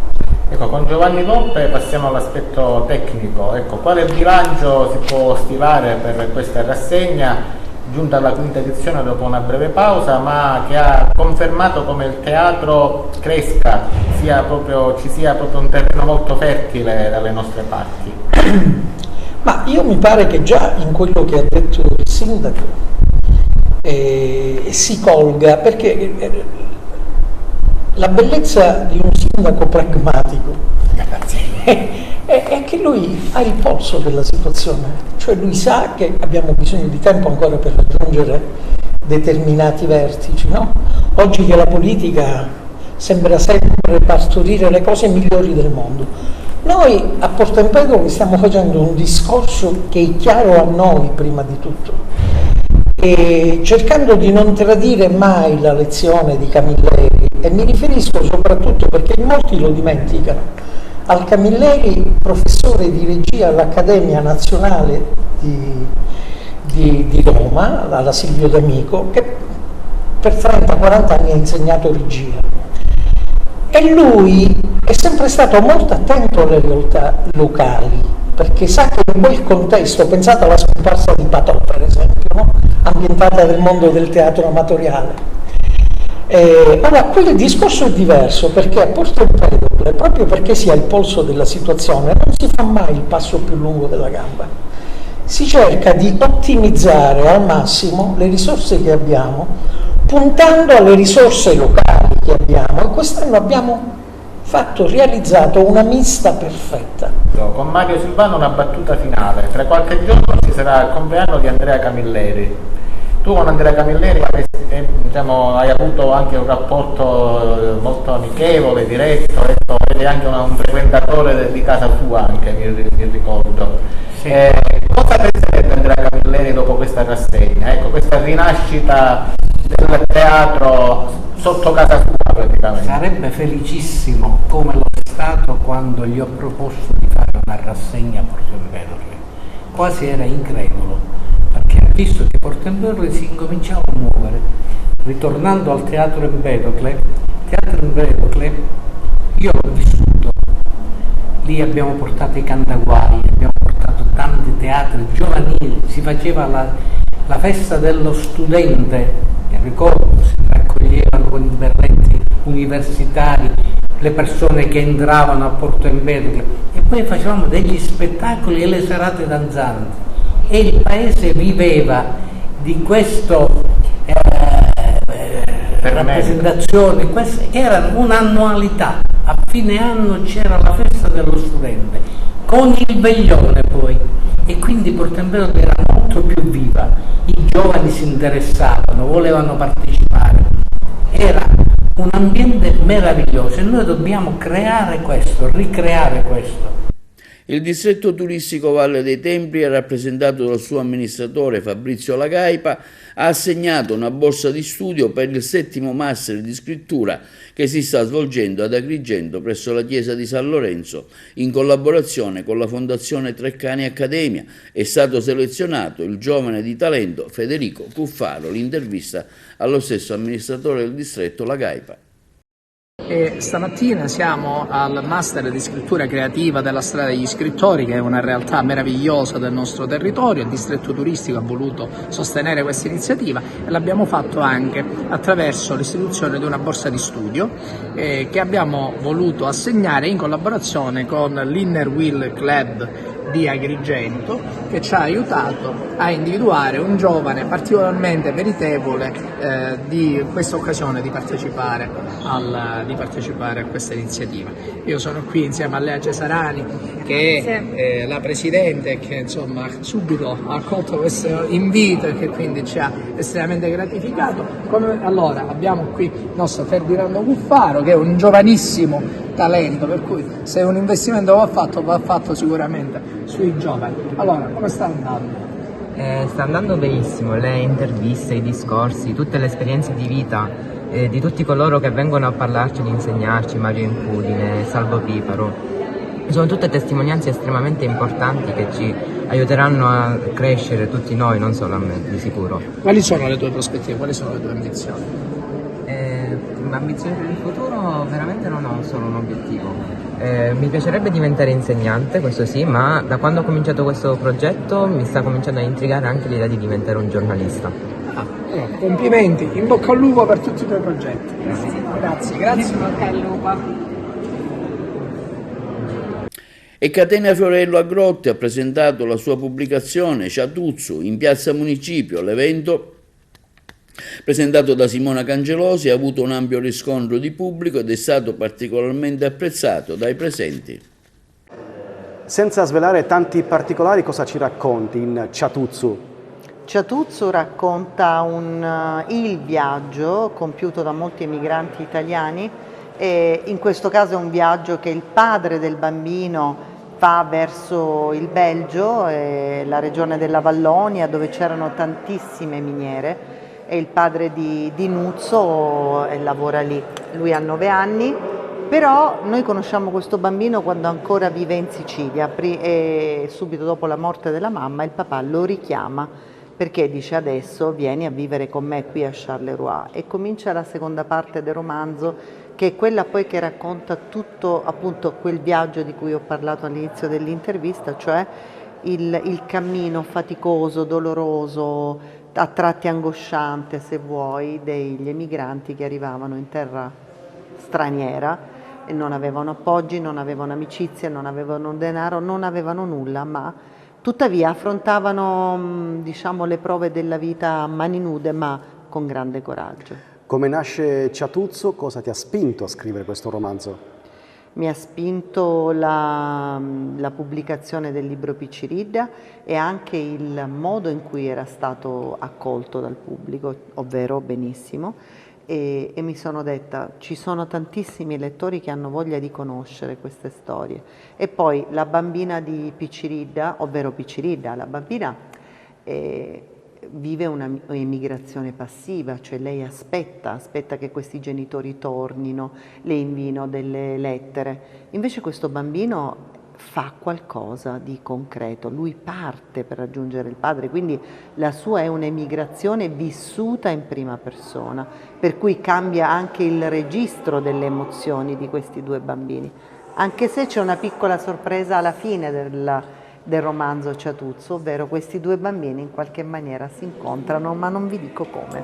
Ecco, con Giovanni Volpe passiamo all'aspetto tecnico. Ecco, quale bilancio si può stilare per questa rassegna, giunta alla quinta edizione dopo una breve pausa, ma che ha confermato come il teatro cresca, ci sia proprio un terreno molto fertile dalle nostre parti? Ma io mi pare che già in quello che ha detto il sindaco si colga, perché la bellezza di un sindaco pragmatico è che lui ha il polso della situazione, cioè lui sa che abbiamo bisogno di tempo ancora per raggiungere determinati vertici, no? Oggi che la politica sembra sempre partorire le cose migliori del mondo, noi a Porto Empedocle stiamo facendo un discorso che è chiaro a noi prima di tutto, e cercando di non tradire mai la lezione di Camilleri, e mi riferisco soprattutto, perché molti lo dimenticano, al Camilleri professore di regia all'Accademia Nazionale di Roma, alla Silvio D'Amico, che per 30-40 anni ha insegnato regia. E lui è sempre stato molto attento alle realtà locali, perché sa che in quel contesto, pensate alla scomparsa di Patò per esempio, no? Ambientata nel mondo del teatro amatoriale. Ora, quel discorso è diverso, perché a Porto Empedocle, proprio perché si ha il polso della situazione, non si fa mai il passo più lungo della gamba. Si cerca di ottimizzare al massimo le risorse che abbiamo, puntando alle risorse locali che abbiamo, e quest'anno abbiamo realizzato una mista perfetta. Con Mario Silvano una battuta finale: tra qualche giorno ci sarà il compleanno di Andrea Camilleri. Tu con Andrea Camilleri hai avuto anche un rapporto molto amichevole, diretto, eri anche un frequentatore di casa sua, anche mi ricordo. Sì. Cosa penserebbe Andrea Camilleri dopo questa rassegna? Ecco, questa rinascita del teatro sotto casa sua praticamente. Sarebbe felicissimo, come lo è stato quando gli ho proposto di fare una rassegna a Porto Empedocle. Quasi era incredulo, perché ha visto che Porto Empedocle si incominciava a muovere. Ritornando al Teatro Empedocle, io l'ho vissuto, lì abbiamo portato i cantaguai, abbiamo portato tanti teatri giovanili, si faceva la festa dello studente, mi ricordo, si raccoglievano con i berretti universitari le persone che entravano a Porto Empedocle, e poi facevamo degli spettacoli e le serate danzanti, e il paese viveva di questo rappresentazioni, queste erano un'annualità, a fine anno c'era la festa dello studente con il veglione poi, e quindi Porto Empedocle era molto più viva, i giovani si interessavano, volevano partecipare, era un ambiente meraviglioso, e noi dobbiamo creare questo, ricreare questo. Il distretto turistico Valle dei Templi, rappresentato dal suo amministratore Fabrizio Lagaipa, ha assegnato una borsa di studio per il 7° master di scrittura che si sta svolgendo ad Agrigento presso la chiesa di San Lorenzo, in collaborazione con la Fondazione Treccani Accademia. È stato selezionato il giovane di talento Federico Cuffaro. L'intervista allo stesso amministratore del distretto Lagaipa. E stamattina siamo al Master di Scrittura Creativa della Strada degli Scrittori, che è una realtà meravigliosa del nostro territorio. Il distretto turistico ha voluto sostenere questa iniziativa e l'abbiamo fatto anche attraverso l'istituzione di una borsa di studio che abbiamo voluto assegnare in collaborazione con l'Inner Wheel Club di Agrigento, che ci ha aiutato a individuare un giovane particolarmente meritevole di questa occasione di partecipare a questa iniziativa. Io sono qui insieme a Lea Cesarani, che è la presidente, che insomma subito ha accolto questo invito e che quindi ci ha estremamente gratificato. Allora abbiamo qui il nostro Ferdinando Cuffaro, che è un giovanissimo talento, per cui se un investimento va fatto sicuramente sui giovani. Allora, come sta andando? Sta andando benissimo, le interviste, i discorsi, tutte le esperienze di vita di tutti coloro che vengono a parlarci, ad insegnarci, Mario Incudine, Salvo Piparo, sono tutte testimonianze estremamente importanti che ci aiuteranno a crescere tutti noi, non solo a me, di sicuro. Quali sono le tue prospettive, quali sono le tue ambizioni? Ambizioni per il futuro veramente non ho solo un obiettivo. Mi piacerebbe diventare insegnante, questo sì, ma da quando ho cominciato questo progetto mi sta cominciando a intrigare anche l'idea di diventare un giornalista. Allora, complimenti, in bocca al lupo per tutti i tuoi progetti. Grazie. In bocca al lupo. E Catena Fiorello a Grotte ha presentato la sua pubblicazione Ciatuzzu in Piazza Municipio. L'evento, presentato da Simona Cangelosi, ha avuto un ampio riscontro di pubblico ed è stato particolarmente apprezzato dai presenti. Senza svelare tanti particolari, cosa ci racconti in Ciatuzzu? Ciatuzzu racconta il viaggio compiuto da molti emigranti italiani, e in questo caso è un viaggio che il padre del bambino fa verso il Belgio, la regione della Vallonia, dove c'erano tantissime miniere. È il padre di Nuzzo e lavora lì. Lui ha 9 anni, però noi conosciamo questo bambino quando ancora vive in Sicilia e subito dopo la morte della mamma il papà lo richiama perché dice: adesso vieni a vivere con me qui a Charleroi. E comincia la seconda parte del romanzo, che è quella poi che racconta tutto appunto quel viaggio di cui ho parlato all'inizio dell'intervista, cioè il cammino faticoso, doloroso, a tratti angosciante, se vuoi, degli emigranti che arrivavano in terra straniera e non avevano appoggi, non avevano amicizie, non avevano denaro, non avevano nulla, ma tuttavia affrontavano, diciamo, le prove della vita a mani nude, ma con grande coraggio. Come nasce Ciatuzzu? Cosa ti ha spinto a scrivere questo romanzo? Mi ha spinto la pubblicazione del libro Picciridda e anche il modo in cui era stato accolto dal pubblico, ovvero benissimo, e mi sono detta: ci sono tantissimi lettori che hanno voglia di conoscere queste storie. E poi la bambina di Picciridda, ovvero Picciridda, la bambina vive un'emigrazione passiva, cioè lei aspetta che questi genitori tornino, le inviino delle lettere. Invece questo bambino fa qualcosa di concreto, lui parte per raggiungere il padre, quindi la sua è un'emigrazione vissuta in prima persona, per cui cambia anche il registro delle emozioni di questi due bambini, anche se c'è una piccola sorpresa alla fine del romanzo Ciatuzzu, ovvero questi due bambini in qualche maniera si incontrano, ma non vi dico come.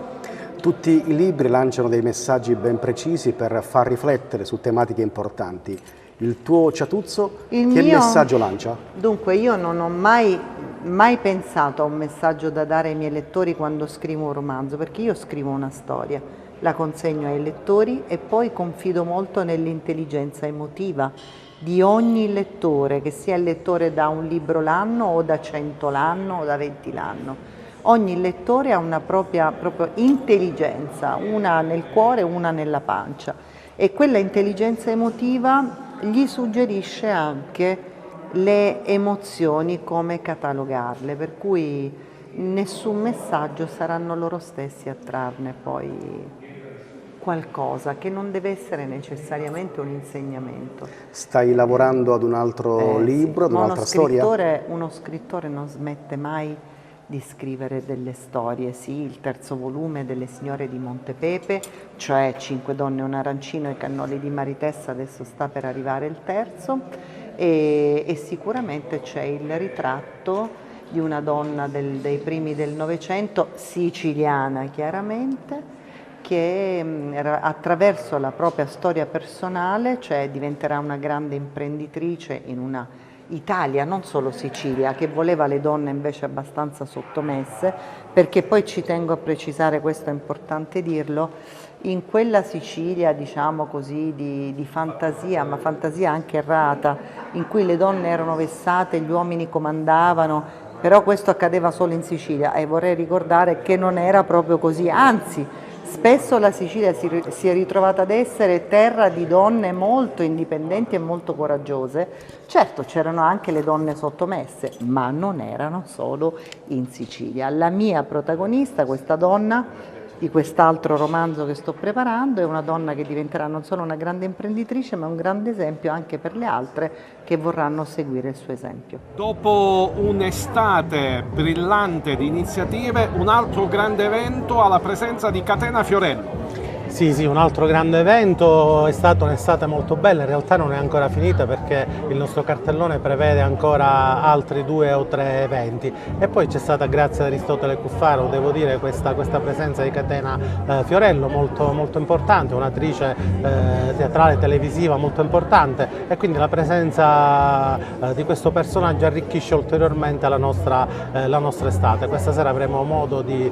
Tutti i libri lanciano dei messaggi ben precisi per far riflettere su tematiche importanti. Il tuo Ciatuzzu messaggio lancia? Dunque, io non ho mai pensato a un messaggio da dare ai miei lettori quando scrivo un romanzo, perché io scrivo una storia, la consegno ai lettori e poi confido molto nell'intelligenza emotiva di ogni lettore, che sia il lettore da un libro l'anno o da 100 l'anno o da 20 l'anno. Ogni lettore ha una propria intelligenza, una nel cuore e una nella pancia, e quella intelligenza emotiva gli suggerisce anche le emozioni, come catalogarle, per cui nessun messaggio, saranno loro stessi a trarne poi qualcosa che non deve essere necessariamente un insegnamento. Stai lavorando ad un altro libro, ad un'altra storia? Uno scrittore non smette mai di scrivere delle storie, sì, il terzo volume delle Signore di Montepepe, cioè 5 donne, un arancino e i cannoli di Maritessa, adesso sta per arrivare il terzo, e sicuramente c'è il ritratto di una donna dei primi del Novecento, siciliana chiaramente, che attraverso la propria storia personale, cioè diventerà una grande imprenditrice in una Italia, non solo Sicilia, che voleva le donne invece abbastanza sottomesse, perché poi ci tengo a precisare, questo è importante dirlo, in quella Sicilia, diciamo così, di fantasia, ma fantasia anche errata, in cui le donne erano vessate, gli uomini comandavano, però questo accadeva solo in Sicilia, e vorrei ricordare che non era proprio così, anzi spesso la Sicilia si è ritrovata ad essere terra di donne molto indipendenti e molto coraggiose. Certo, c'erano anche le donne sottomesse, ma non erano solo in Sicilia. La mia protagonista, questa donna di quest'altro romanzo che sto preparando, è una donna che diventerà non solo una grande imprenditrice, ma un grande esempio anche per le altre che vorranno seguire il suo esempio. Dopo un'estate brillante di iniziative, un altro grande evento alla presenza di Catena Fiorello. Sì, un altro grande evento, è stata un'estate molto bella, in realtà non è ancora finita perché il nostro cartellone prevede ancora altri 2 o 3 eventi, e poi c'è stata, grazie ad Aristotele Cuffaro, devo dire, questa presenza di Catena Fiorello molto importante, un'attrice teatrale televisiva molto importante, e quindi la presenza di questo personaggio arricchisce ulteriormente la nostra estate. Questa sera avremo modo di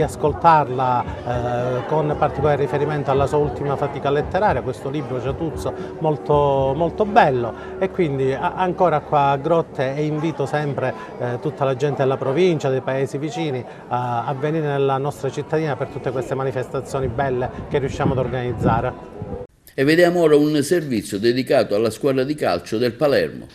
ascoltarla con particolare riferimento alla sua ultima fatica letteraria, questo libro Ciatuzzo molto bello, e quindi ancora qua a Grotte, e invito sempre tutta la gente della provincia, dei paesi vicini a venire nella nostra cittadina per tutte queste manifestazioni belle che riusciamo ad organizzare. E vediamo ora un servizio dedicato alla squadra di calcio del Palermo.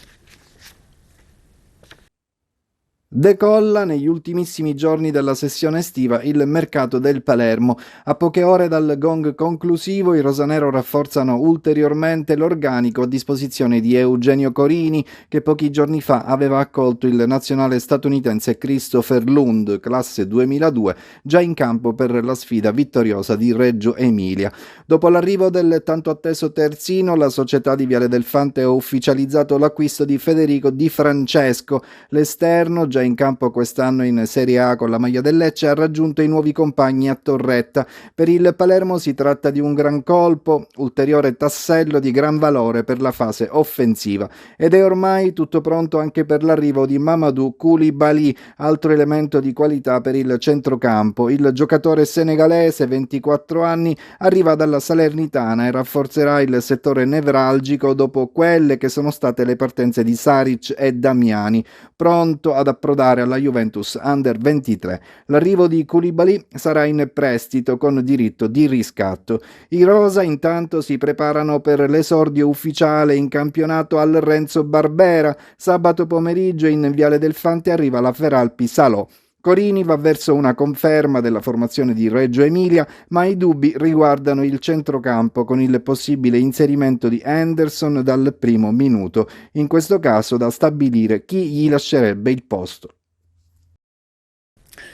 Decolla negli ultimissimi giorni della sessione estiva il mercato del Palermo. A poche ore dal gong conclusivo i rosanero rafforzano ulteriormente l'organico a disposizione di Eugenio Corini, che pochi giorni fa aveva accolto il nazionale statunitense Christopher Lund, classe 2002, già in campo per la sfida vittoriosa di Reggio Emilia. Dopo l'arrivo del tanto atteso terzino, la società di Viale del Fante ha ufficializzato l'acquisto di Federico Di Francesco. L'esterno, già in campo quest'anno in Serie A con la maglia del Lecce, ha raggiunto i nuovi compagni a Torretta. Per il Palermo si tratta di un gran colpo, ulteriore tassello di gran valore per la fase offensiva, ed è ormai tutto pronto anche per l'arrivo di Mamadou Koulibaly, altro elemento di qualità per il centrocampo. Il giocatore senegalese, 24 anni, arriva dalla Salernitana e rafforzerà il settore nevralgico dopo quelle che sono state le partenze di Saric e Damiani, pronto ad approdare alla Juventus Under 23. L'arrivo di Koulibaly sarà in prestito con diritto di riscatto. I rosa intanto si preparano per l'esordio ufficiale in campionato al Renzo Barbera. Sabato pomeriggio in Viale del Fante arriva la Feralpi Salò. Corini va verso una conferma della formazione di Reggio Emilia, ma i dubbi riguardano il centrocampo con il possibile inserimento di Henderson dal primo minuto. In questo caso da stabilire chi gli lascerebbe il posto.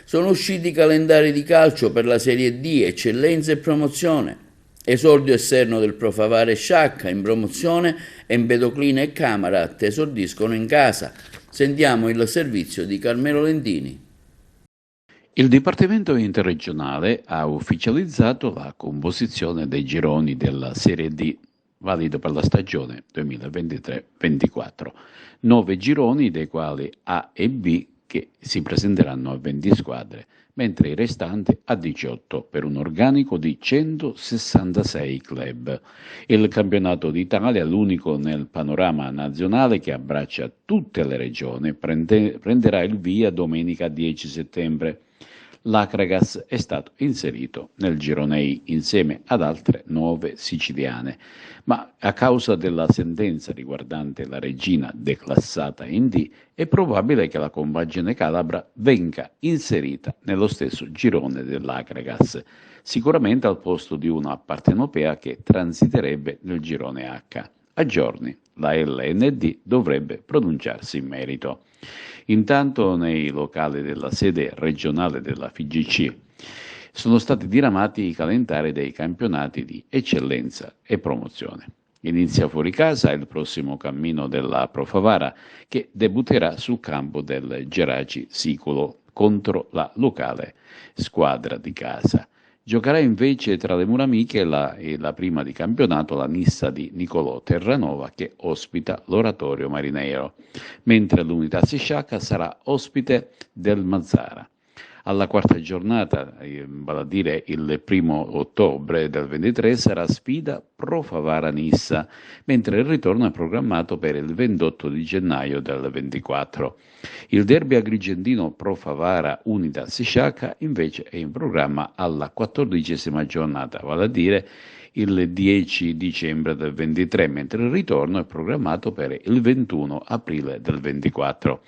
Sono usciti i calendari di calcio per la Serie D, eccellenza e promozione. Esordio esterno del Pro Favare Sciacca in promozione, Empedoclina e Camarat esordiscono in casa. Sentiamo il servizio di Carmelo Lentini. Il Dipartimento Interregionale ha ufficializzato la composizione dei gironi della Serie D, valido per la stagione 2023-24. 9 gironi, dei quali A e B, che si presenteranno a 20 squadre, mentre i restanti a 18, per un organico di 166 club. Il campionato d'Italia, l'unico nel panorama nazionale che abbraccia tutte le regioni, prenderà il via domenica 10 settembre. L'Akragas è stato inserito nel girone I insieme ad altre 9 siciliane, ma a causa della sentenza riguardante la Regina declassata in D è probabile che la compagine calabra venga inserita nello stesso girone dell'Akragas, sicuramente al posto di una partenopea che transiterebbe nel girone H. A giorni la LND dovrebbe pronunciarsi in merito. Intanto nei locali della sede regionale della FIGC sono stati diramati i calendari dei campionati di eccellenza e promozione. Inizia fuori casa il prossimo cammino della Pro Favara, che debutterà sul campo del Geraci Siculo contro la locale squadra di casa. Giocherà invece tra le mura amiche la prima di campionato, la Nissa di Nicolò Terranova, che ospita l'Oratorio Marinero, mentre l'Unità Sciacca sarà ospite del Mazzara. Alla quarta giornata, vale a dire il 1 ottobre del 23, sarà sfida Pro Favara Nissa, mentre il ritorno è programmato per il 28 di gennaio del 24. Il derby agrigentino Pro Favara Unitas Sciacca invece è in programma alla 14ª giornata, vale a dire il 10 dicembre del 23, mentre il ritorno è programmato per il 21 aprile del 24.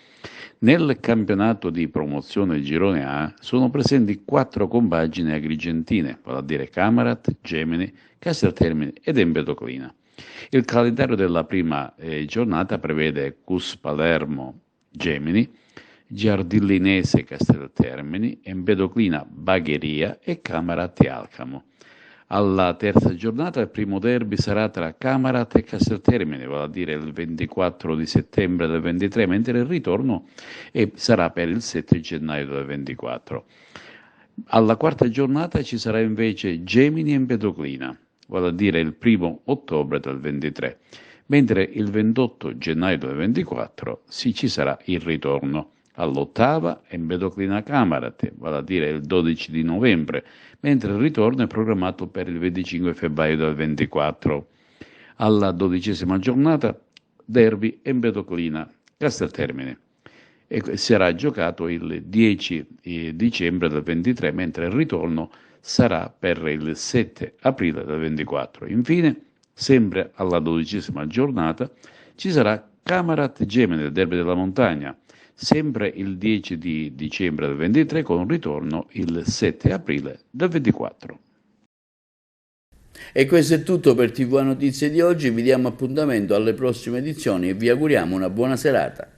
Nel campionato di promozione Girone A sono presenti 4 compagini agrigentine, vale a dire Camarat, Gemini, Casteltermini ed Empedoclina. Il calendario della prima giornata prevede Cus Palermo Gemini, Giardillinese Casteltermini, Empedoclina Bagheria e Camarat Alcamo. Alla terza giornata il primo derby sarà tra Camarat e Casteltermine, vale a dire il 24 di settembre del 23, mentre il ritorno sarà per il 7 gennaio del 24. Alla quarta giornata ci sarà invece Gemini e Empedoclina, vale a dire il 1 ottobre del 23, mentre il 28 gennaio del 24 ci sarà il ritorno. All'ottava Empedoclina Camarat, vale a dire il 12 di novembre, mentre il ritorno è programmato per il 25 febbraio del 24. Alla 12ª giornata derby Empedoclina Casteltermine e sarà giocato il 10 dicembre del 23, mentre il ritorno sarà per il 7 aprile del 24. Infine, sempre alla 12ª giornata, ci sarà Camarat Gemini, il derby della montagna, sempre il 10 di dicembre del 23, con un ritorno il 7 aprile del 24. E questo è tutto per TV Notizie di oggi, vi diamo appuntamento alle prossime edizioni e vi auguriamo una buona serata.